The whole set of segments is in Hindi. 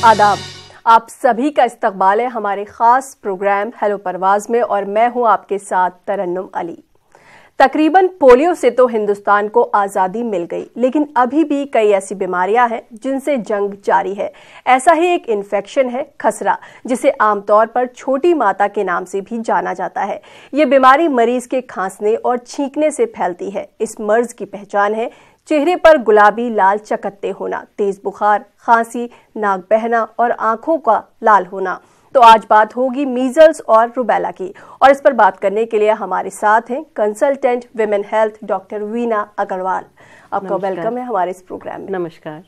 आदाब, आप सभी का इस्तकबाल है हमारे खास प्रोग्राम हेलो परवाज में और मैं हूं आपके साथ तरन्नुम अली। तकरीबन पोलियो से तो हिंदुस्तान को आज़ादी मिल गई, लेकिन अभी भी कई ऐसी बीमारियां हैं जिनसे जंग जारी है। ऐसा ही एक इन्फेक्शन है खसरा, जिसे आमतौर पर छोटी माता के नाम से भी जाना जाता है। ये बीमारी मरीज के खांसने और छींकने से फैलती है। इस मर्ज की पहचान है चेहरे पर गुलाबी लाल चकत्ते होना, तेज बुखार, खांसी, नाक बहना और आंखों का लाल होना। तो आज बात होगी मीजल्स और रुबेला की, और इस पर बात करने के लिए हमारे साथ हैं consultant women health doctor Veena Agarwal. आपका वेलकम है हमारे इस प्रोग्राम में। नमस्कार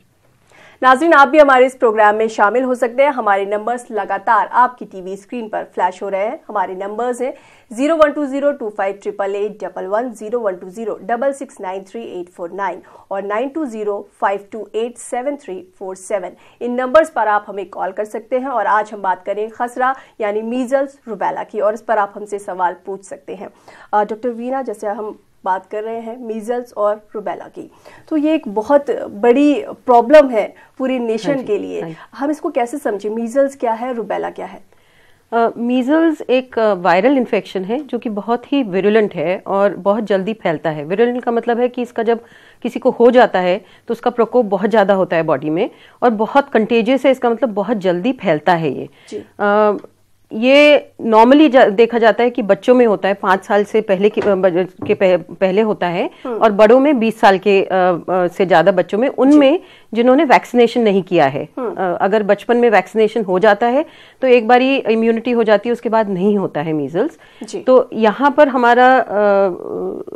नाज़रीन, आप भी हमारे इस प्रोग्राम में शामिल हो सकते हैं। हमारे नंबर्स लगातार आपकी टीवी स्क्रीन पर फ्लैश हो रहे हैं। हमारे नंबर्स हैं 0120258811, 012066938849 और 9205287347। इन नंबर्स पर आप हमें कॉल कर सकते हैं। और आज हम बात करें खसरा यानी मीजल्स रुबेला की, और इस पर आप हमसे सवाल पूछ सकते हैं। डॉक्टर वीना, जैसे हम बात कर रहे हैं मीजल्स और रुबेला की, तो ये एक बहुत बड़ी प्रॉब्लम है पूरी नेशन के लिए। हम इसको कैसे समझें? मीजल्स क्या है, रुबेला क्या है? मीजल्स एक वायरल इन्फेक्शन है जो कि बहुत ही विरुलेंट है और बहुत जल्दी फैलता है। विरुलेंट का मतलब है कि इसका जब किसी को हो जाता है तो उसका प्रकोप बहुत ज़्यादा होता है बॉडी में, और बहुत कंटेजियस है। इसका मतलब बहुत जल्दी फैलता है ये नॉर्मली देखा जाता है कि बच्चों में होता है, 5 साल से पहले होता है, और बड़ों में 20 साल के से ज्यादा बच्चों में, उनमें जिन्होंने वैक्सीनेशन नहीं किया है। अगर बचपन में वैक्सीनेशन हो जाता है तो एक बारी इम्यूनिटी हो जाती है, उसके बाद नहीं होता है मीजल्स। तो यहाँ पर हमारा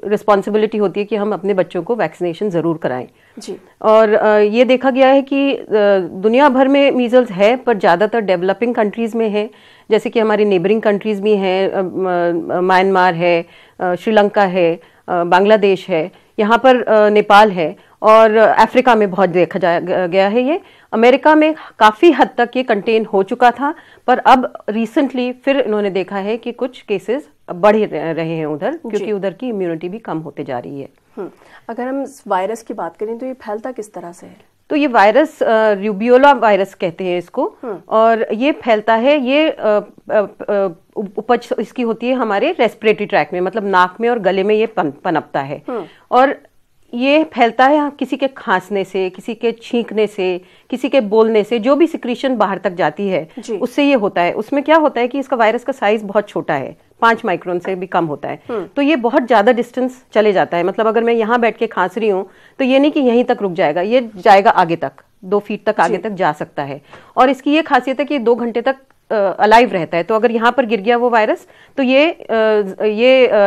रिस्पॉन्सिबिलिटी होती है कि हम अपने बच्चों को वैक्सीनेशन जरूर कराएं। और ये देखा गया है कि दुनिया भर में मीजल्स है, पर ज्यादातर डेवलपिंग कंट्रीज में है, जैसे कि हमारी नेबरिंग कंट्रीज भी हैं, म्यांमार है, श्रीलंका है, बांग्लादेश है, यहाँ पर नेपाल है, और अफ्रीका में बहुत देखा गया है। ये अमेरिका में काफी हद तक ये कंटेन हो चुका था, पर अब रिसेंटली फिर इन्होंने देखा है कि कुछ केसेस बढ़ रहे हैं उधर, क्योंकि उधर की इम्यूनिटी भी कम होते जा रही है। अगर हम वायरस की बात करें तो ये फैलता किस तरह से है? तो ये वायरस रूबियोला वायरस कहते हैं इसको, और ये फैलता है, ये उपज इसकी होती है हमारे रेस्पिरेटरी ट्रैक में, मतलब नाक में और गले में ये पनपता है। और ये फैलता है किसी के खांसने से, किसी के छींकने से, किसी के बोलने से, जो भी सिक्रीशन बाहर तक जाती है उससे ये होता है। उसमें क्या होता है कि इसका वायरस का साइज बहुत छोटा है, 5 माइक्रोन से भी कम होता है, तो ये बहुत ज्यादा डिस्टेंस चले जाता है। मतलब अगर मैं यहाँ बैठ के खांस रही हूँ तो ये नहीं कि यहीं तक रुक जाएगा, ये जाएगा आगे तक, 2 फीट तक आगे तक जा सकता है। और इसकी ये खासियत है कि 2 घंटे तक अलाइव रहता है। तो अगर यहाँ पर गिर गया वो वायरस तो ये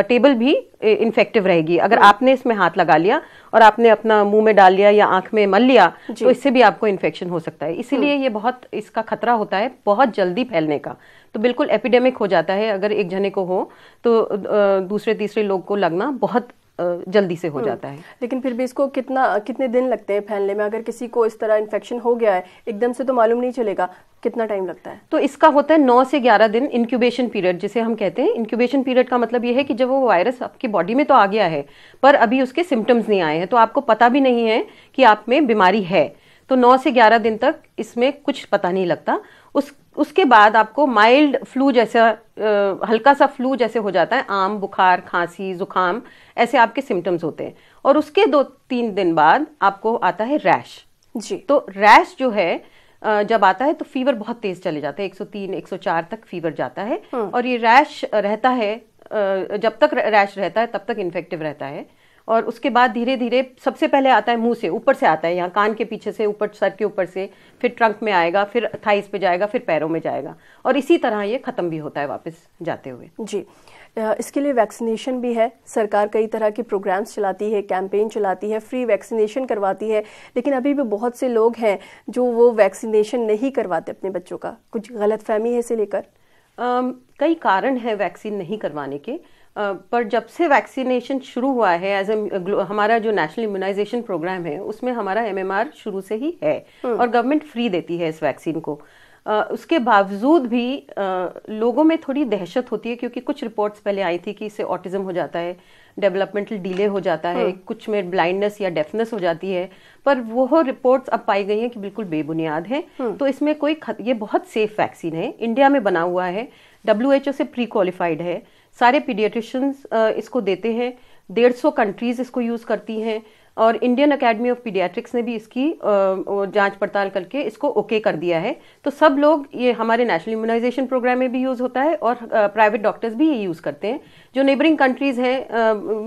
टेबल भी इन्फेक्टिव रहेगी। अगर आपने इसमें हाथ लगा लिया और आपने अपना मुंह में डाल लिया या आंख में मल लिया तो इससे भी आपको इन्फेक्शन हो सकता है। इसीलिए ये बहुत इसका खतरा होता है बहुत जल्दी फैलने का। तो बिल्कुल एपिडेमिक हो जाता है। अगर एक जने को हो तो दूसरे तीसरे लोग को लगना बहुत जल्दी से हो जाता है। लेकिन फिर भी इसको कितने दिन लगते हैं फैलने में? अगर किसी को इस तरह इन्फेक्शन हो गया है एकदम से तो मालूम नहीं चलेगा, कितना टाइम लगता है? तो इसका होता है 9 से 11 दिन इंक्यूबेशन पीरियड, जिसे हम कहते हैं। इंक्यूबेशन पीरियड का मतलब ये है कि जब वो वायरस आपकी बॉडी में तो आ गया है, पर अभी उसके सिम्टम्स नहीं आए हैं, तो आपको पता भी नहीं है कि आप में बीमारी है। तो 9 से 11 दिन तक इसमें कुछ पता नहीं लगता। उसके बाद आपको माइल्ड फ्लू जैसा, हल्का सा फ्लू जैसे हो जाता है, आम, बुखार, खांसी, जुकाम, ऐसे आपके सिम्टम्स होते हैं। और उसके 2-3 दिन बाद आपको आता है रैश। तो रैश जो है जब आता है तो फीवर बहुत तेज चले जाता है, 103-104 तक फीवर जाता है। और ये रैश रहता है, जब तक रैश रहता है तब तक इन्फेक्टिव रहता है। और उसके बाद धीरे धीरे सबसे पहले आता है मुंह से, ऊपर से आता है, यहाँ कान के पीछे से ऊपर, सर के ऊपर से, फिर ट्रंक में आएगा, फिर थाइस पे जाएगा, फिर पैरों में जाएगा, और इसी तरह ये खत्म भी होता है वापस जाते हुए। जी, इसके लिए वैक्सीनेशन भी है। सरकार कई तरह के प्रोग्राम्स चलाती है, कैंपेन चलाती है, फ्री वैक्सीनेशन करवाती है, लेकिन अभी भी बहुत से लोग हैं जो वो वैक्सीनेशन नहीं करवाते अपने बच्चों का। कुछ गलतफहमी है इसे लेकर? कई कारण है वैक्सीन नहीं करवाने के, पर जब से वैक्सीनेशन शुरू हुआ है, हमारा जो नेशनल इम्यूनाइजेशन प्रोग्राम है उसमें हमारा MMR शुरू से ही है, और गवर्नमेंट फ्री देती है इस वैक्सीन को। उसके बावजूद भी लोगों में थोड़ी दहशत होती है, क्योंकि कुछ रिपोर्ट्स पहले आई थी कि इससे ऑटिज्म हो जाता है, डेवलपमेंटल डिले हो जाता है, कुछ में ब्लाइंडनेस या डेफनेस हो जाती है, पर वो रिपोर्ट्स अब पाई गई हैं कि बिल्कुल बेबुनियाद है। तो इसमें ये बहुत सेफ वैक्सीन है, इंडिया में बना हुआ है, WHO से प्री क्वालिफाइड है, सारे पीडियाट्रिशियंस इसको देते हैं, 150 कंट्रीज इसको यूज करती हैं, और इंडियन अकेडमी ऑफ पीडियाट्रिक्स ने भी इसकी जांच पड़ताल करके इसको ओके कर दिया है। तो सब लोग, ये हमारे नेशनल इम्यूनाइजेशन प्रोग्राम में भी यूज होता है और प्राइवेट डॉक्टर्स भी ये यूज करते हैं। जो नेबरिंग कंट्रीज हैं,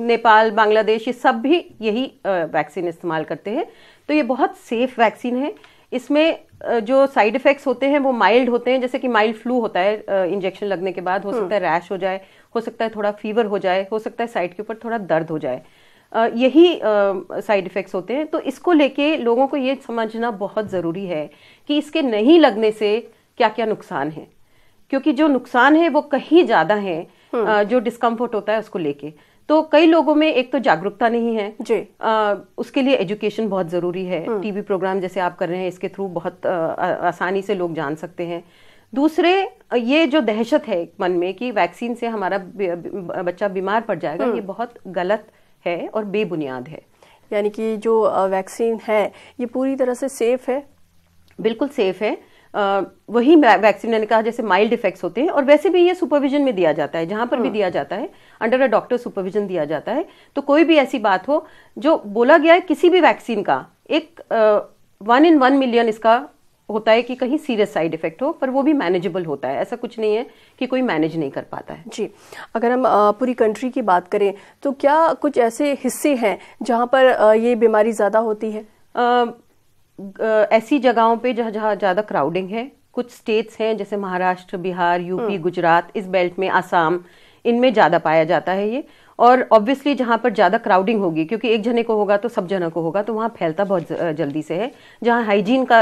नेपाल, बांग्लादेश, ये सब भी यही वैक्सीन इस्तेमाल करते हैं। तो ये बहुत सेफ वैक्सीन है। इसमें जो साइड इफेक्ट्स होते हैं वो माइल्ड होते हैं, जैसे कि माइल्ड फ्लू होता है इंजेक्शन लगने के बाद, हो सकता है रैश हो जाए, हो सकता है थोड़ा फीवर हो जाए, हो सकता है साइड के ऊपर थोड़ा दर्द हो जाए, यही साइड इफेक्ट्स होते हैं। तो इसको लेके लोगों को ये समझना बहुत जरूरी है कि इसके नहीं लगने से क्या क्या नुकसान है, क्योंकि जो नुकसान है वो कहीं ज्यादा है जो डिस्कम्फर्ट होता है उसको लेके। तो कई लोगों में एक तो जागरूकता नहीं है जी, उसके लिए एजुकेशन बहुत जरूरी है। टीवी प्रोग्राम जैसे आप कर रहे हैं, इसके थ्रू बहुत आसानी से लोग जान सकते हैं। दूसरे, ये जो दहशत है मन में कि वैक्सीन से हमारा बच्चा बीमार पड़ जाएगा, ये बहुत गलत है और बेबुनियाद है। यानी कि जो वैक्सीन है ये पूरी तरह से सेफ है? बिल्कुल सेफ है। वही वैक्सीन मैंने कहा जैसे माइल्ड इफेक्ट्स होते हैं, और वैसे भी ये सुपरविजन में दिया जाता है, जहां पर भी दिया जाता है अंडर अ डॉक्टर सुपरविजन दिया जाता है। तो कोई भी ऐसी बात हो, जो बोला गया है किसी भी वैक्सीन का एक 1 in 1 million इसका होता है कि कहीं सीरियस साइड इफेक्ट हो, पर वो भी मैनेजेबल होता है। ऐसा कुछ नहीं है कि कोई मैनेज नहीं कर पाता है जी। अगर हम पूरी कंट्री की बात करें तो क्या कुछ ऐसे हिस्से हैं जहां पर ये बीमारी ज्यादा होती है? ऐसी जगहों पे जहाँ ज्यादा क्राउडिंग है, कुछ स्टेट्स हैं जैसे महाराष्ट्र, बिहार, यूपी, गुजरात, इस बेल्ट में आसाम, इनमें ज्यादा पाया जाता है ये। और ऑब्वियसली जहां पर ज्यादा क्राउडिंग होगी, क्योंकि एक जने को होगा तो सब जन को होगा, तो वहां फैलता बहुत जल्दी से है। जहां हाइजीन का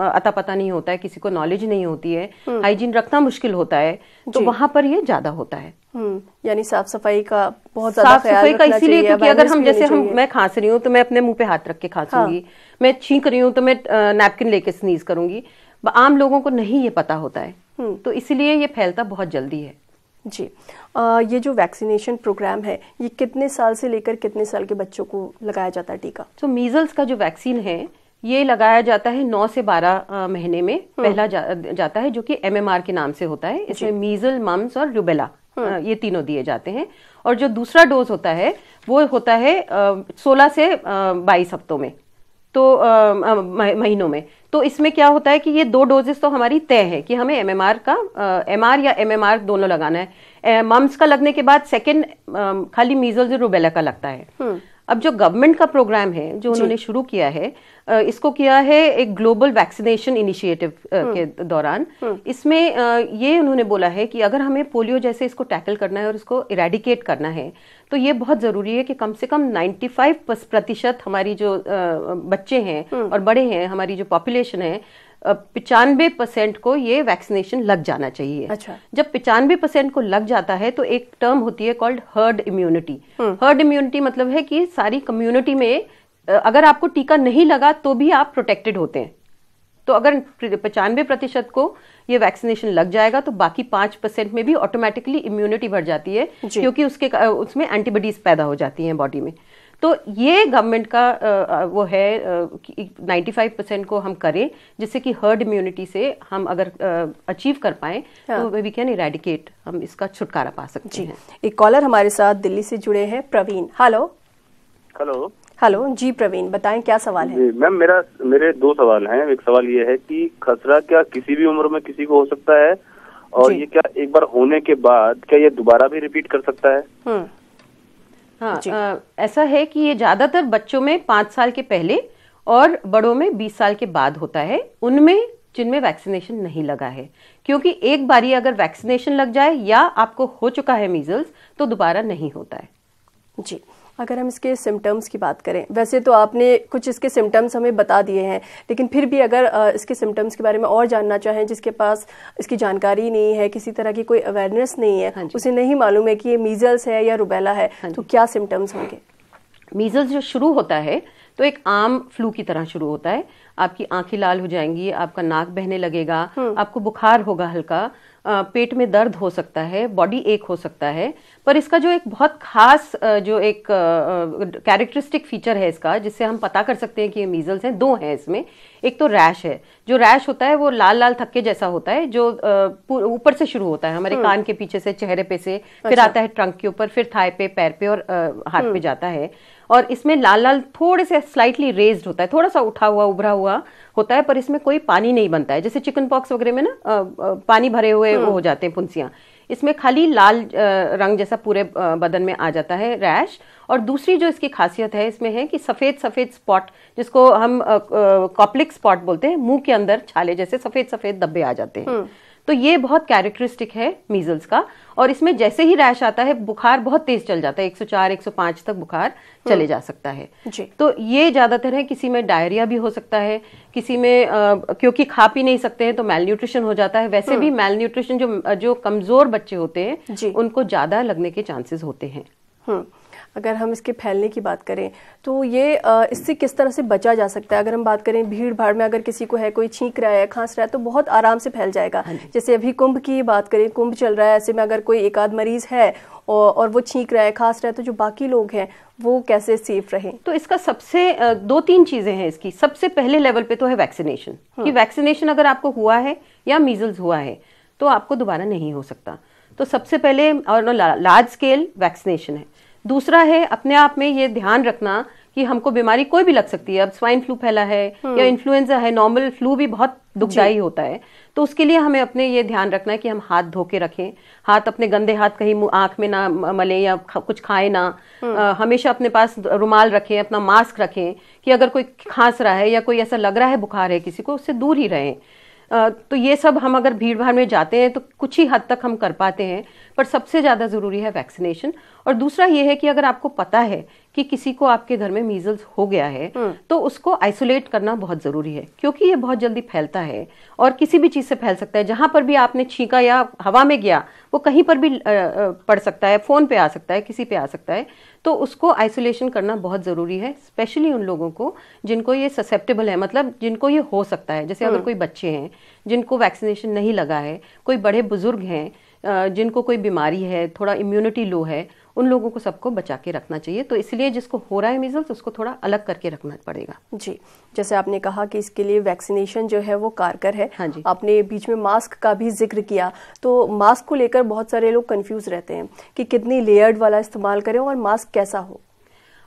अता पता नहीं होता है, किसी को नॉलेज नहीं होती है, हाइजीन रखना मुश्किल होता है, तो वहां पर ये ज्यादा होता है। यानी साफ सफाई का बहुत ज्यादा ख्याल रखना चाहिए। इसीलिए क्योंकि अगर हम जैसे मैं खांस रही हूँ तो मैं अपने मुंह पे हाथ रख के खांसूंगी, मैं छींक रही हूँ तो मैं नैपकिन लेके स्नीज करूंगी। आम लोगों को नहीं ये पता होता है, तो इसलिए ये फैलता बहुत जल्दी है जी। ये जो वैक्सीनेशन प्रोग्राम है ये कितने साल से लेकर कितने साल के बच्चों को लगाया जाता है टीका? तो मीजल्स का जो वैक्सीन है ये लगाया जाता है 9 से 12 महीने में पहला जाता है, जो कि MMR के नाम से होता है। इसमें मीजल, मम्स और रूबेला ये तीनों दिए जाते हैं। और जो दूसरा डोज होता है वो होता है 16 से 22 हफ्तों में, तो महीनों में। तो इसमें क्या होता है कि ये 2 डोजेस तो हमारी तय है कि हमें MMR का MR या MMR दोनों लगाना है। मम्स का लगने के बाद सेकेंड खाली मीजल्स और रूबेला का लगता है। अब जो गवर्नमेंट का प्रोग्राम है जो उन्होंने शुरू किया है, इसको किया है एक ग्लोबल वैक्सीनेशन इनिशिएटिव के दौरान। इसमें ये उन्होंने बोला है कि अगर हमें पोलियो जैसे इसको टैकल करना है और इसको इरेडिकेट करना है, तो ये बहुत जरूरी है कि कम से कम 95% हमारी जो बच्चे हैं और बड़े हैं, हमारी जो पॉपुलेशन है, 95% को ये वैक्सीनेशन लग जाना चाहिए। अच्छा। जब 95% को लग जाता है तो एक टर्म होती है called herd immunity. Herd immunity मतलब है कि सारी कम्युनिटी में अगर आपको टीका नहीं लगा तो भी आप प्रोटेक्टेड होते हैं। तो अगर 95% को ये वैक्सीनेशन लग जाएगा तो बाकी 5% में भी ऑटोमेटिकली इम्यूनिटी बढ़ जाती है, क्योंकि उसमें एंटीबॉडीज पैदा हो जाती हैं बॉडी में। तो ये गवर्नमेंट का वो है कि 95% को हम करें, जिससे कि हर्ड इम्यूनिटी से हम अगर अचीव कर पाए तो वी कैन इरेडिकेट, हम इसका छुटकारा पा सकते हैं। एक कॉलर हमारे साथ दिल्ली से जुड़े हैं, प्रवीण। हेलो हेलो हेलो जी प्रवीण, बताएं क्या सवाल है? मैम मेरे 2 सवाल हैं। एक सवाल ये है कि खसरा क्या किसी भी उम्र में किसी को हो सकता है, और ये क्या एक बार होने के बाद क्या ये दोबारा भी रिपीट कर सकता है? हाँ, ऐसा है कि ये ज्यादातर बच्चों में 5 साल के पहले और बड़ों में 20 साल के बाद होता है, उनमें जिनमें वैक्सीनेशन नहीं लगा है। क्योंकि एक बारी अगर वैक्सीनेशन लग जाए या आपको हो चुका है मीजल्स तो दोबारा नहीं होता है जी। अगर हम इसके सिम्टम्स की बात करें, वैसे तो आपने कुछ इसके सिम्टम्स हमें बता दिए हैं, लेकिन फिर भी अगर इसके सिम्टम्स के बारे में और जानना चाहें, जिसके पास इसकी जानकारी नहीं है, किसी तरह की कोई अवेयरनेस नहीं है, उसे नहीं मालूम है कि ये मीजल्स है या रूबेला है, तो क्या सिम्टम्स होंगे? मीजल्स जो शुरू होता है तो एक आम फ्लू की तरह शुरू होता है। आपकी आंखें लाल हो जाएंगी, आपका नाक बहने लगेगा, आपको बुखार होगा हल्का, पेट में दर्द हो सकता है, बॉडी एक हो सकता है। पर इसका जो एक बहुत खास जो एक कैरेक्टरिस्टिक फीचर है इसका, जिससे हम पता कर सकते हैं कि ये मीजल्स हैं, दो हैं इसमें। एक तो रैश है। जो रैश होता है वो लाल लाल थक्के जैसा होता है, जो ऊपर से शुरू होता है, हमारे कान के पीछे से, चेहरे पे से, फिर आता है ट्रंक के ऊपर, फिर थाई पे, पैर पे और हाथ पे जाता है। और इसमें लाल लाल थोड़े से स्लाइटली रेज्ड होता है, थोड़ा सा उठा हुआ उभरा हुआ होता है, पर इसमें कोई पानी नहीं बनता है। जैसे चिकन पॉक्स वगैरह में ना पानी भरे हुए वो हो जाते हैं फुंसियां, इसमें खाली लाल रंग जैसा पूरे बदन में आ जाता है रैश। और दूसरी जो इसकी खासियत है इसमें है कि सफेद सफेद स्पॉट, जिसको हम कॉप्लिक स्पॉट बोलते हैं, मुंह के अंदर छाले जैसे सफेद सफेद धब्बे आ जाते हैं। तो ये बहुत कैरेक्टरिस्टिक है मीजल्स का। और इसमें जैसे ही रैश आता है बुखार बहुत तेज चल जाता है, 104 105 तक बुखार चले जा सकता है जी। तो ये ज्यादातर है, किसी में डायरिया भी हो सकता है, किसी में क्योंकि खा पी नहीं सकते हैं तो मैल न्यूट्रिशन हो जाता है। वैसे भी मैल न्यूट्रिशन जो कमजोर बच्चे होते हैं उनको ज्यादा लगने के चांसेस होते हैं। अगर हम इसके फैलने की बात करें तो ये इससे किस तरह से बचा जा सकता है? अगर हम बात करें भीड़ भाड़ में, अगर किसी को है, कोई छींक रहा है, खांस रहा है, तो बहुत आराम से फैल जाएगा। जैसे अभी कुंभ की बात करें, कुंभ चल रहा है, ऐसे में अगर कोई एक आध मरीज है और वो छींक रहा है, खांस रहा है, तो जो बाकी लोग हैं वो कैसे सेफ रहें? तो इसका सबसे 2-3 चीजें हैं इसकी। सबसे पहले लेवल पे तो है वैक्सीनेशन, कि वैक्सीनेशन अगर आपको हुआ है या मीजल्स हुआ है तो आपको दोबारा नहीं हो सकता। तो सबसे पहले और लार्ज स्केल वैक्सीनेशन है। दूसरा है अपने आप में ये ध्यान रखना कि हमको बीमारी कोई भी लग सकती है। अब स्वाइन फ्लू फैला है या इन्फ्लुएंजा है, नॉर्मल फ्लू भी बहुत दुखदायी होता है। तो उसके लिए हमें अपने ये ध्यान रखना है कि हम हाथ धो के रखें, हाथ अपने गंदे हाथ कहीं आंख में ना मले या कुछ खाए ना। हमेशा अपने पास रुमाल रखें, अपना मास्क रखें, कि अगर कोई खांस रहा है या कोई ऐसा लग रहा है बुखार है किसी को, उससे दूर ही रहें। तो ये सब हम अगर भीड़ भाड़ में जाते हैं तो कुछ ही हद तक हम कर पाते हैं, पर सबसे ज्यादा जरूरी है वैक्सीनेशन। और दूसरा ये है कि अगर आपको पता है कि किसी को आपके घर में मीजल्स हो गया है तो उसको आइसोलेट करना बहुत जरूरी है, क्योंकि ये बहुत जल्दी फैलता है और किसी भी चीज से फैल सकता है। जहां पर भी आपने छींका या हवा में गया वो कहीं पर भी पड़ सकता है, फोन पे आ सकता है, किसी पे आ सकता है। तो उसको आइसोलेशन करना बहुत जरूरी है, स्पेशली उन लोगों को जिनको ये ससेप्टेबल है, मतलब जिनको ये हो सकता है। जैसे अगर कोई बच्चे हैं जिनको वैक्सीनेशन नहीं लगा है, कोई बड़े बुजुर्ग हैं जिनको कोई बीमारी है, थोड़ा इम्यूनिटी लो है, उन लोगों को सबको बचा के रखना चाहिए। तो इसलिए जिसको हो रहा है मीजल्स उसको थोड़ा अलग करके रखना पड़ेगा जी। जैसे आपने कहा कि इसके लिए वैक्सीनेशन जो है वो कारगर है। हाँ जी। आपने बीच में मास्क का भी जिक्र किया, तो मास्क को लेकर बहुत सारे लोग कंफ्यूज रहते हैं कि कितनी लेयर्ड वाला इस्तेमाल करें और मास्क कैसा हो।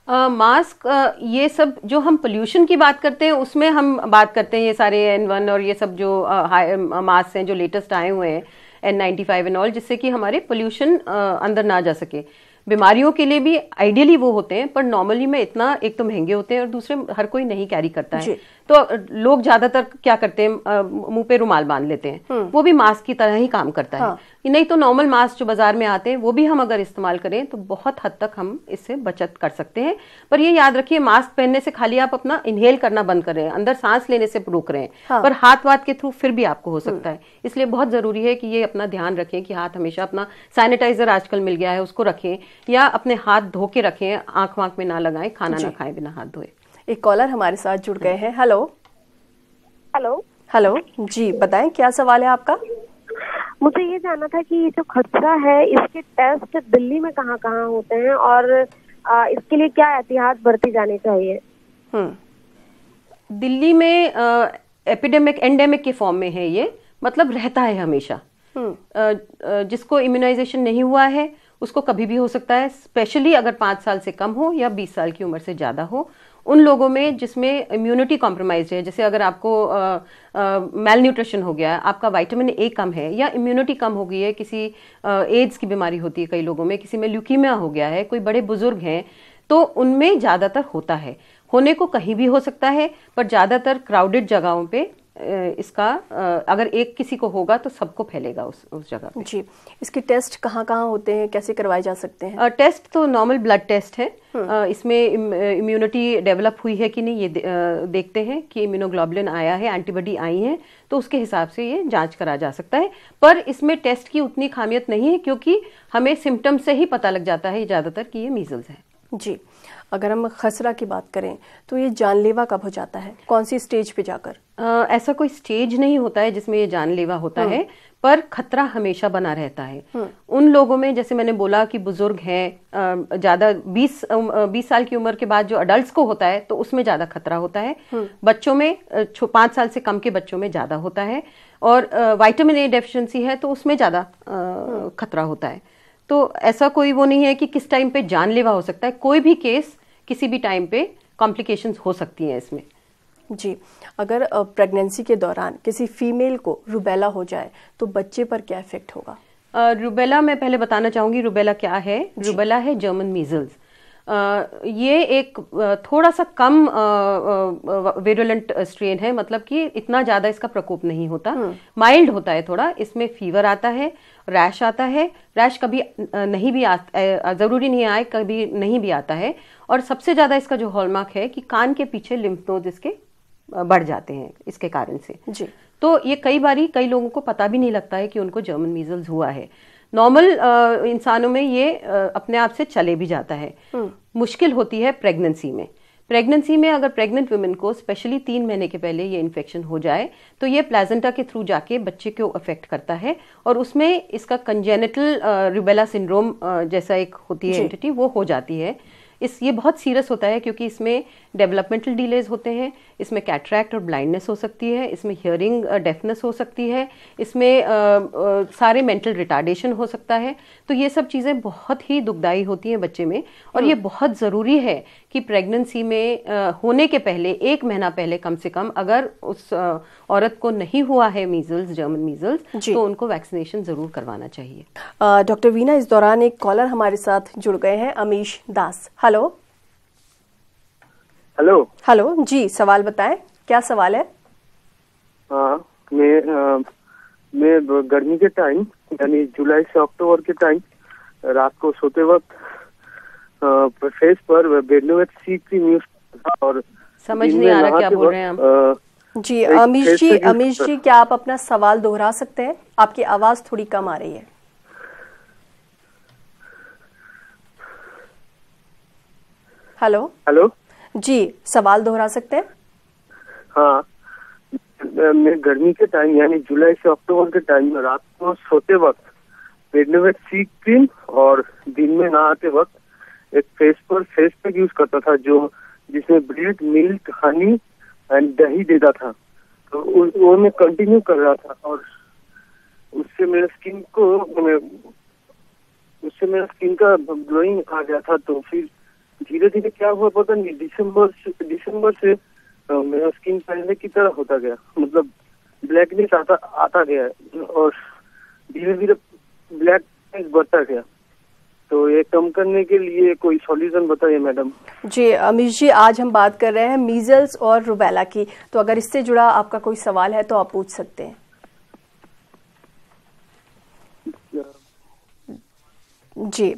मास्क ये सब जो हम पोल्यूशन की बात करते हैं उसमें हम बात करते हैं, ये सारे N1 और ये सब जो मास्क हैं जो लेटेस्ट आए हुए हैं, N95 एंड ऑल, जिससे कि हमारे पोल्यूशन अंदर ना जा सके। बीमारियों के लिए भी आइडियली वो होते हैं, पर नॉर्मली में इतना, एक तो महंगे होते हैं और दूसरे हर कोई नहीं कैरी करता है। तो लोग ज्यादातर क्या करते हैं, मुंह पे रुमाल बांध लेते हैं, वो भी मास्क की तरह ही काम करता है। नहीं तो नॉर्मल मास्क जो बाजार में आते हैं वो भी हम अगर इस्तेमाल करें तो बहुत हद तक हम इससे बचत कर सकते हैं। पर ये याद रखिए, मास्क पहनने से खाली आप अपना इनहेल करना बंद कर रहे हैं, अंदर सांस लेने से रोक रहे हैं, पर हाथ वाथ के थ्रू फिर भी आपको हो सकता है। इसलिए बहुत जरूरी है कि ये अपना ध्यान रखें कि हाथ हमेशा अपना, सैनिटाइजर आजकल मिल गया है उसको रखें, या अपने हाथ धो के रखें, आंख वाँख में ना लगाएं, खाना ना खाएं बिना हाथ धोए। एक कॉलर हमारे साथ जुड़ गए हैं। हेलो हेलो हेलो जी, बताएं क्या सवाल है आपका? मुझे ये जानना था कि ये जो खसरा है इसके टेस्ट दिल्ली में कहाँ कहाँ होते हैं और इसके लिए क्या एहतियात बरती जानी चाहिए? दिल्ली में एपिडेमिक एंडेमिक के फॉर्म में है ये, मतलब रहता है हमेशा। जिसको इम्यूनाइजेशन नहीं हुआ है उसको कभी भी हो सकता है, स्पेशली अगर 5 साल से कम हो या 20 साल की उम्र से ज्यादा हो। उन लोगों में जिसमें इम्यूनिटी कॉम्प्रोमाइज है, जैसे अगर आपको मेल न्यूट्रिशन हो गया, आपका विटामिन ए कम है या इम्यूनिटी कम हो गई है, किसी एड्स की बीमारी होती है कई लोगों में, किसी में ल्यूकीमिया हो गया है, कोई बड़े बुजुर्ग हैं, तो उनमें ज्यादातर होता है। होने को कहीं भी हो सकता है, पर ज्यादातर क्राउडेड जगहों पे इसका अगर एक किसी को होगा तो सबको फैलेगा उस जगह पे। जी, इसके टेस्ट कहाँ कहाँ होते हैं, कैसे करवाए जा सकते हैं? टेस्ट तो नॉर्मल ब्लड टेस्ट है। इसमें इम्यूनिटी डेवलप हुई है कि नहीं ये देखते हैं कि इम्यूनोग्लोबुलिन आया है, एंटीबॉडी आई है, तो उसके हिसाब से ये जांच करा जा सकता है। पर इसमें टेस्ट की उतनी खामियत नहीं है, क्योंकि हमें सिम्टम से ही पता लग जाता है ज्यादातर कि ये मीजल्स है। जी, अगर हम खसरा की बात करें तो ये जानलेवा कब हो जाता है, कौन सी स्टेज पे जाकर? ऐसा कोई स्टेज नहीं होता है जिसमें ये जानलेवा होता है, पर खतरा हमेशा बना रहता है। उन लोगों में, जैसे मैंने बोला कि बुजुर्ग हैं, ज्यादा 20 साल की उम्र के बाद जो अडल्ट्स को होता है तो उसमें ज्यादा खतरा होता है। बच्चों में 5 साल से कम के बच्चों में ज्यादा होता है, और विटामिन ए डेफिशिएंसी है तो उसमें ज्यादा खतरा होता है। तो ऐसा कोई वो नहीं है कि किस टाइम पे जानलेवा हो सकता है, कोई भी केस किसी भी टाइम पे कॉम्प्लिकेशंस हो सकती हैं इसमें। जी, अगर प्रेगनेंसी के दौरान किसी फीमेल को रूबेला हो जाए तो बच्चे पर क्या इफेक्ट होगा? रूबेला मैं पहले बताना चाहूंगी, रूबेला क्या है। रूबेला है जर्मन मीजल्स। ये एक थोड़ा सा कम विरुलेंट स्ट्रेन है, मतलब कि इतना ज्यादा इसका प्रकोप नहीं होता, माइल्ड होता है थोड़ा। इसमें फीवर आता है, रैश आता है। रैश कभी नहीं भी आता, जरूरी नहीं आए, कभी नहीं भी आता है। और सबसे ज्यादा इसका जो हॉलमार्क है कि कान के पीछे लिम्फ नोड इसके बढ़ जाते हैं इसके कारण से। जी, तो ये कई लोगों को पता भी नहीं लगता है कि उनको जर्मन मीजल्स हुआ है। नॉर्मल इंसानों में ये अपने आप से चले भी जाता है। मुश्किल होती है प्रेगनेंसी में। प्रेगनेंसी में अगर प्रेग्नेंट वुमेन को स्पेशली 3 महीने के पहले ये इन्फेक्शन हो जाए तो ये प्लेजेंटा के थ्रू जाके बच्चे को अफेक्ट करता है, और उसमें इसका कंजेनिटल रूबेला सिंड्रोम जैसा एक होती है एंटिटी, वो हो जाती है। ये बहुत सीरियस होता है क्योंकि इसमें डेवलपमेंटल डिलेज होते हैं, इसमें कैटरैक्ट और ब्लाइंडनेस हो सकती है, इसमें हियरिंग डेफनेस हो सकती है, इसमें सारे मेंटल रिटार्डेशन हो सकता है। तो ये सब चीज़ें बहुत ही दुखदाई होती हैं बच्चे में, और ये बहुत ज़रूरी है कि प्रेगनेंसी में होने के पहले 1 महीना पहले कम से कम, अगर उस औरत को नहीं हुआ है मीजल्स, जर्मन मीजल्स, तो उनको वैक्सीनेशन ज़रूर करवाना चाहिए। डॉक्टर वीना, इस दौरान एक कॉलर हमारे साथ जुड़ गए हैं, अमीश दास। हेलो हेलो हेलो जी, सवाल बताएं, क्या सवाल है? हाँ, मैं गर्मी के टाइम यानी जुलाई से अक्टूबर के टाइम रात को सोते वक्त फेस पर बेडनोवेट सी क्रीम यूज करता, और समझ नहीं आ रहा क्या बोल रहे हैं आप। जी अमीश जी, क्या आप अपना सवाल दोहरा सकते हैं? आपकी आवाज थोड़ी कम आ रही है। हेलो हेलो जी, सवाल दोहरा सकते हैं? हाँ, मैं गर्मी के टाइम यानी जुलाई से अक्टूबर के टाइम रात को सोते वक्त बेडनोवेट सी क्रीम और दिन में नहाते वक्त एक फेस पैक यूज करता था, जो जिसमें ब्रेड, मिल्क, हनी एंड दही देता था। तो वो मैं कंटिन्यू कर रहा था, और उससे मेरे स्किन का ग्लोइंग आ गया था। तो फिर धीरे धीरे क्या हुआ पता नहीं, दिसंबर से मेरा स्किन पहले की तरह होता गया, मतलब ब्लैकनेस आता गया, और धीरे धीरे ब्लैकनेस बढ़ता गया। तो ये कम करने के लिए कोई सॉल्यूशन बताइए मैडम। जी अमीश जी, आज हम बात कर रहे हैं मीजल्स और रूबेला की, तो अगर इससे जुड़ा आपका कोई सवाल है तो आप पूछ सकते हैं। जी,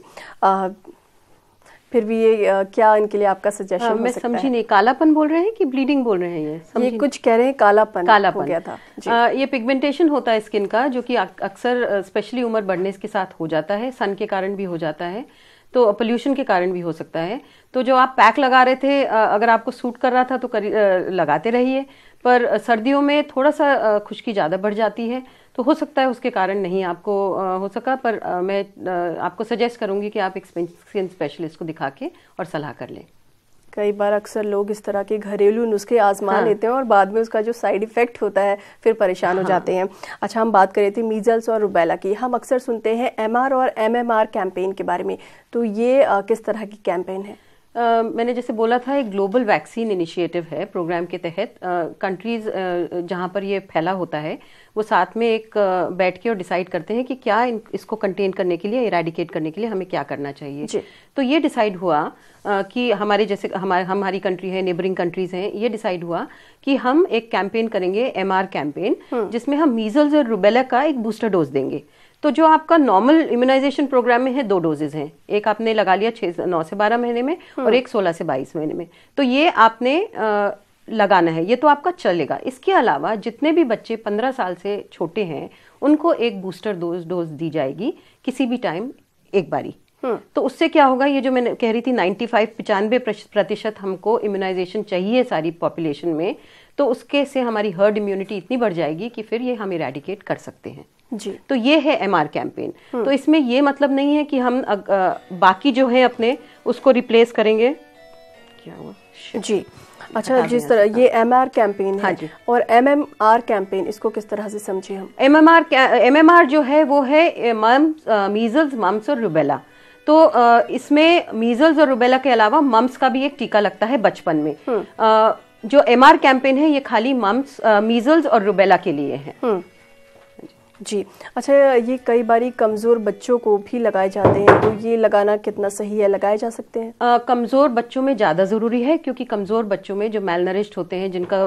फिर भी ये क्या इनके लिए आपका सजेशन हो मैं सकता समझी है? नहीं, कालापन बोल रहे हैं कि ब्लीडिंग बोल रहे हैं? ये कुछ कह रहे हैं कालापन हो गया था। ये पिगमेंटेशन होता है स्किन का, जो कि अक्सर स्पेशली उम्र बढ़ने के साथ हो जाता है, सन के कारण भी हो जाता है, तो पोल्यूशन के कारण भी हो सकता है। तो जो आप पैक लगा रहे थे, अगर आपको सूट कर रहा था तो लगाते रहिए, पर सर्दियों में थोड़ा सा खुश्की ज़्यादा बढ़ जाती है, तो हो सकता है उसके कारण नहीं आपको हो सका। पर मैं आपको सजेस्ट करूंगी कि आप एक स्किन स्पेशलिस्ट को दिखा के और सलाह कर लें। कई बार अक्सर लोग इस तरह के घरेलू नुस्खे आजमा लेते हैं और बाद में उसका जो साइड इफेक्ट होता है फिर परेशान हो जाते हैं। अच्छा, हम बात कर रहे थे मीजल्स और रूबेला की। हम अक्सर सुनते हैं MR और MMR कैंपेन के बारे में, तो ये किस तरह की कैंपेन है? मैंने जैसे बोला था, एक ग्लोबल वैक्सीन इनिशिएटिव है प्रोग्राम के तहत। कंट्रीज जहां पर ये फैला होता है वो साथ में एक बैठ के और डिसाइड करते हैं कि क्या इसको कंटेन करने के लिए, इरेडिकेट करने के लिए हमें क्या करना चाहिए। तो ये डिसाइड हुआ कि हमारे जैसे हमारी कंट्री है, नेबरिंग कंट्रीज हैं, ये डिसाइड हुआ कि हम एक कैंपेन करेंगे, MR कैंपेन, जिसमें हम मीजल्स और रूबेला का एक बूस्टर डोज देंगे। तो जो आपका नॉर्मल इम्यूनाइजेशन प्रोग्राम में है 2 डोजेज हैं, एक आपने लगा लिया 9 से 12 महीने में और एक 16 से 22 महीने में, तो ये आपने लगाना है, ये तो आपका चलेगा। इसके अलावा जितने भी बच्चे 15 साल से छोटे हैं उनको एक बूस्टर डोज दी जाएगी किसी भी टाइम, एक बारी। तो उससे क्या होगा, ये जो मैंने कह रही थी 95-95% हमको इम्यूनाइजेशन चाहिए सारी पॉपुलेशन में, तो उसके से हमारी हर्ड इम्यूनिटी इतनी बढ़ जाएगी कि फिर ये हम इरेडिकेट कर सकते हैं जी। तो ये है MR कैंपेन। तो इसमें ये मतलब नहीं है कि हम बाकी जो है अपने उसको रिप्लेस करेंगे। क्या हुआ जी, अच्छा, जिस तरह ये MR कैंपेन है, हाँ जी, और MMR कैंपेन, इसको किस तरह से समझे हम? MMR जो है वो है मीजल्स, मम्स और रूबेला। तो इसमें मीजल्स और रूबेला के अलावा मम्स का भी एक टीका लगता है बचपन में। जो MR कैंपेन है ये खाली मम्स, मीजल्स और रूबेला के लिए है। जी, अच्छा, ये कई बारी कमज़ोर बच्चों को भी लगाए जाते हैं, तो ये लगाना कितना सही है, लगाए जा सकते हैं? कमज़ोर बच्चों में ज़्यादा ज़रूरी है, क्योंकि कमज़ोर बच्चों में जो मेलनरिश्ड होते हैं, जिनका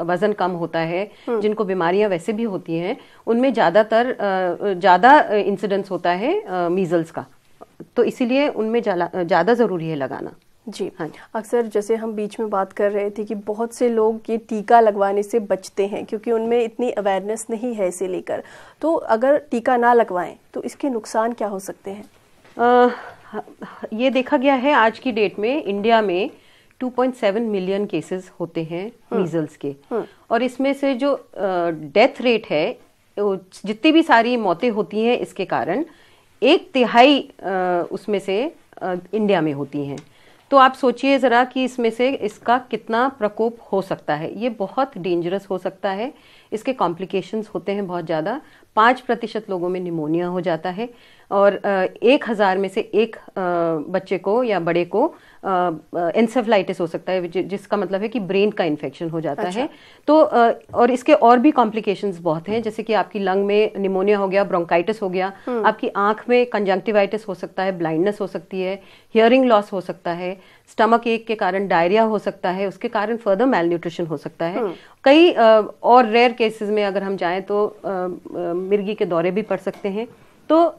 वज़न कम होता है, जिनको बीमारियां वैसे भी होती हैं, उनमें ज़्यादा इंसिडेंस होता है मीजल्स का, तो इसीलिए उनमें ज़्यादा ज़रूरी है लगाना। जी, हाँ। अक्सर जैसे हम बीच में बात कर रहे थे कि बहुत से लोग ये टीका लगवाने से बचते हैं क्योंकि उनमें इतनी अवेयरनेस नहीं है इसे लेकर, तो अगर टीका ना लगवाएं तो इसके नुकसान क्या हो सकते हैं? ये देखा गया है आज की डेट में इंडिया में 2.7 मिलियन केसेस होते हैं मीजल्स के, और इसमें से जो डेथ रेट है, जितनी भी सारी मौतें होती हैं इसके कारण 1/3 उसमें से इंडिया में होती हैं। तो आप सोचिए ज़रा कि इसमें से इसका कितना प्रकोप हो सकता है। ये बहुत डेंजरस हो सकता है, इसके कॉम्प्लिकेशंस होते हैं बहुत ज़्यादा। 5% लोगों में निमोनिया हो जाता है, और 1000 में से एक बच्चे को या बड़े को एन्सेफलाइटिस हो सकता है, जिसका मतलब है कि ब्रेन का इन्फेक्शन हो जाता है। तो और इसके और भी कॉम्प्लिकेशंस बहुत हैं, जैसे कि आपकी लंग में निमोनिया हो गया, ब्रोंकाइटिस हो गया, आपकी आंख में कंजंक्टिवाइटिस हो सकता है, ब्लाइंडनेस हो सकती है, हियरिंग लॉस हो सकता है, स्टमक एक के कारण डायरिया हो सकता है, उसके कारण फर्दर मेल न्यूट्रिशन हो सकता है। कई और रेयर केसेस में अगर हम जाएं तो मिर्गी के दौरे भी पड़ सकते हैं। तो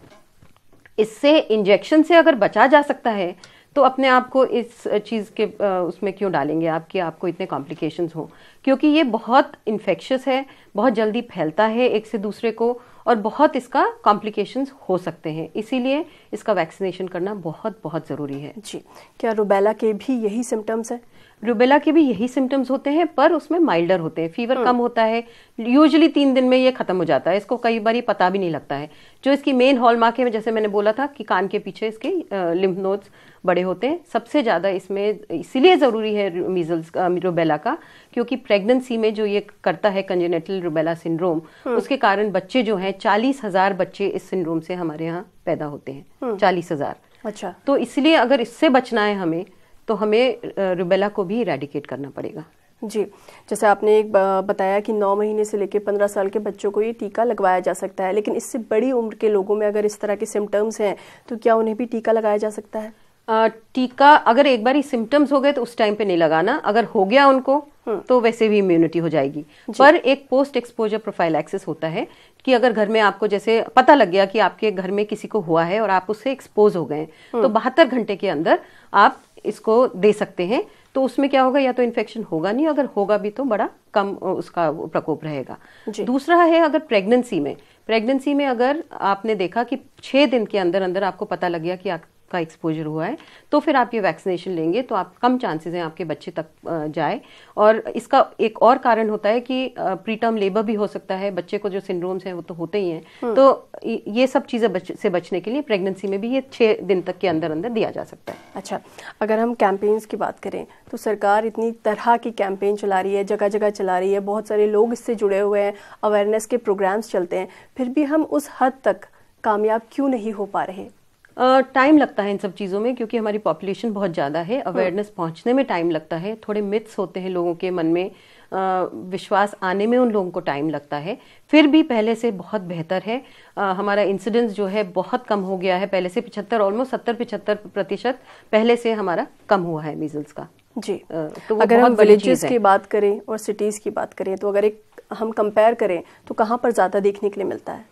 इससे इंजेक्शन से अगर बचा जा सकता है तो अपने आप को इस चीज़ के उसमें क्यों डालेंगे आपको इतने कॉम्प्लिकेशंस हो, क्योंकि ये बहुत इन्फेक्शियस है, बहुत जल्दी फैलता है एक से दूसरे को, और बहुत इसका कॉम्प्लिकेशंस हो सकते हैं। इसीलिए इसका वैक्सीनेशन करना बहुत बहुत ज़रूरी है। जी, क्या रूबेला के भी यही सिम्टम्स हैं? रूबेला के भी यही सिम्टम्स होते हैं, पर उसमें माइल्डर होते हैं। फीवर कम होता है, यूजुअली 3 दिन में ये खत्म हो जाता है, इसको कई बार पता भी नहीं लगता है। जो इसकी मेन हॉलमार्क है, जैसे मैंने बोला था कि कान के पीछे इसके लिम्फ नोड्स बड़े होते हैं, सबसे ज़्यादा इसमें इसीलिए ज़रूरी है मीजल्स रूबेला का, क्योंकि प्रेगनेंसी में जो ये करता है कंजेनिटल रूबेला सिंड्रोम, उसके कारण बच्चे जो हैं 40,000 बच्चे इस सिंड्रोम से हमारे यहाँ पैदा होते हैं। 40,000। अच्छा, तो इसलिए अगर इससे बचना है हमें, तो हमें रूबेला को भी इरेडिकेट करना पड़ेगा। जी, जैसे आपने एक बताया कि 9 महीने से लेकर 15 साल के बच्चों को ये टीका लगवाया जा सकता है, लेकिन इससे बड़ी उम्र के लोगों में अगर इस तरह के सिम्टम्स हैं तो क्या उन्हें भी टीका लगाया जा सकता है? टीका अगर एक बार ही सिम्टम्स हो गए तो उस टाइम पे नहीं लगाना, अगर हो गया उनको तो वैसे भी इम्यूनिटी हो जाएगी। पर एक पोस्ट एक्सपोजर प्रोफाइलैक्सिस होता है कि अगर घर में आपको जैसे पता लग गया कि आपके घर में किसी को हुआ है और आप उससे एक्सपोज हो गए, तो 72 घंटे के अंदर आप इसको दे सकते हैं। तो उसमें क्या होगा, या तो इन्फेक्शन होगा नहीं, अगर होगा भी तो बड़ा कम उसका प्रकोप रहेगा। दूसरा है, अगर प्रेगनेंसी में अगर आपने देखा कि 6 दिन के अंदर अंदर आपको पता लग गया कि आपका एक्सपोजर हुआ है, तो फिर आप ये वैक्सीनेशन लेंगे तो आप कम चांसेस हैं आपके बच्चे तक जाए। और इसका एक और कारण होता है कि प्रीटर्म लेबर भी हो सकता है, बच्चे को जो सिंड्रोम्स हैं वो तो होते ही हैं। तो ये सब चीज़ें से बचने के लिए प्रेगनेंसी में भी ये 6 दिन तक के अंदर अंदर दिया जा सकता है। अच्छा, अगर हम कैंपेन्स की बात करें तो सरकार इतनी तरह की कैंपेन चला रही है, जगह जगह चला रही है, बहुत सारे लोग इससे जुड़े हुए हैं, अवेयरनेस के प्रोग्राम्स चलते हैं, फिर भी हम उस हद तक कामयाब क्यों नहीं हो पा रहे? टाइम लगता है इन सब चीज़ों में, क्योंकि हमारी पॉपुलेशन बहुत ज़्यादा है, अवेयरनेस पहुंचने में टाइम लगता है, थोड़े मिथ्स होते हैं लोगों के मन में, विश्वास आने में उन लोगों को टाइम लगता है। फिर भी पहले से बहुत बेहतर है, हमारा इंसिडेंस जो है बहुत कम हो गया है पहले से। 75 ऑलमोस्ट 70-75% पहले से हमारा कम हुआ है मीजल्स का। जी, तो अगर हम विलेजेस की बात करें और सिटीज़ की बात करें, तो अगर हम कंपेयर करें तो कहाँ पर ज़्यादा देखने के लिए मिलता है?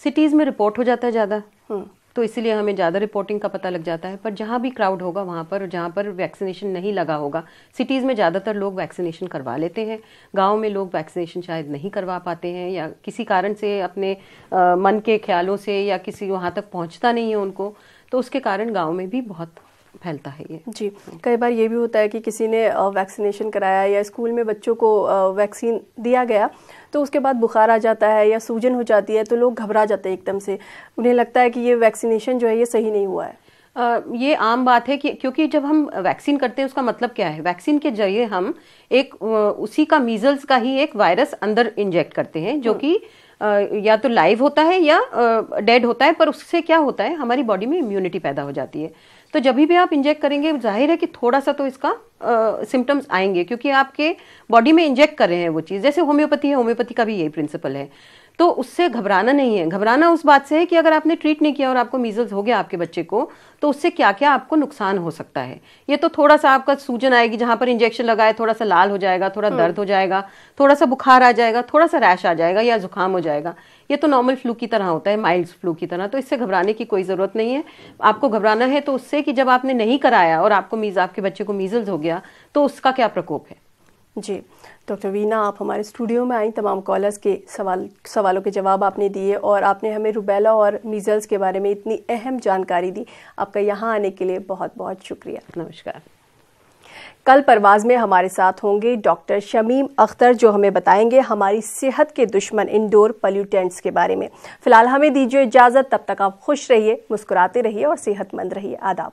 सिटीज़ में रिपोर्ट हो जाता है ज़्यादा, तो इसीलिए हमें ज़्यादा रिपोर्टिंग का पता लग जाता है। पर जहाँ भी क्राउड होगा वहाँ पर, जहाँ पर वैक्सीनेशन नहीं लगा होगा, सिटीज़ में ज़्यादातर लोग वैक्सीनेशन करवा लेते हैं, गांव में लोग वैक्सीनेशन शायद नहीं करवा पाते हैं, या किसी कारण से अपने मन के ख्यालों से या किसी वहाँ तक पहुँचता नहीं है उनको। तो उसके कारण गाँव में भी बहुत फैलता है ये। जी, कई बार ये भी होता है कि किसी ने वैक्सीनेशन कराया या स्कूल में बच्चों को वैक्सीन दिया गया तो उसके बाद बुखार आ जाता है या सूजन हो जाती है तो लोग घबरा जाते हैं एकदम से, उन्हें लगता है कि ये वैक्सीनेशन जो है ये सही नहीं हुआ है। ये आम बात है कि क्योंकि जब हम वैक्सीन करते हैं उसका मतलब क्या है, वैक्सीन के जरिए हम एक उसी का मीजल्स का ही एक वायरस अंदर इंजेक्ट करते हैं जो कि या तो लाइव होता है या डेड होता है, पर उससे क्या होता है हमारी बॉडी में इम्यूनिटी पैदा हो जाती है। तो जब भी आप इंजेक्ट करेंगे जाहिर है कि थोड़ा सा तो इसका सिम्टम्स आएंगे क्योंकि आपके बॉडी में इंजेक्ट कर रहे हैं वो चीज़। जैसे होम्योपैथी है, होम्योपैथी का भी यही प्रिंसिपल है। तो उससे घबराना नहीं है, घबराना उस बात से है कि अगर आपने ट्रीट नहीं किया और आपको मीजल्स हो गया आपके बच्चे को तो उससे क्या क्या आपको नुकसान हो सकता है। ये तो थोड़ा सा आपका सूजन आएगी जहां पर इंजेक्शन लगाए, थोड़ा सा लाल हो जाएगा, थोड़ा दर्द हो जाएगा, थोड़ा सा बुखार आ जाएगा, थोड़ा सा रैश आ जाएगा या जुकाम हो जाएगा। ये तो नॉर्मल फ्लू की तरह होता है, माइल्ड फ्लू की तरह। तो इससे घबराने की कोई जरूरत नहीं है। आपको घबराना है तो उससे कि जब आपने नहीं कराया और आपके बच्चे को मीजल्स हो गया तो उसका क्या प्रकोप है। जी डॉक्टर वीना, आप हमारे स्टूडियो में आई, तमाम कॉलर्स के सवालों के जवाब आपने दिए और आपने हमें रूबेला और मीजल्स के बारे में इतनी अहम जानकारी दी। आपका यहाँ आने के लिए बहुत बहुत शुक्रिया। नमस्कार। कल परवाज में हमारे साथ होंगे डॉक्टर शमीम अख्तर जो हमें बताएंगे हमारी सेहत के दुश्मन इंडोर पोल्यूटेंट्स के बारे में। फिलहाल हमें दीजिए इजाज़त, तब तक आप खुश रहिए, मुस्कुराते रहिए और सेहतमंद रहिए। आदाब।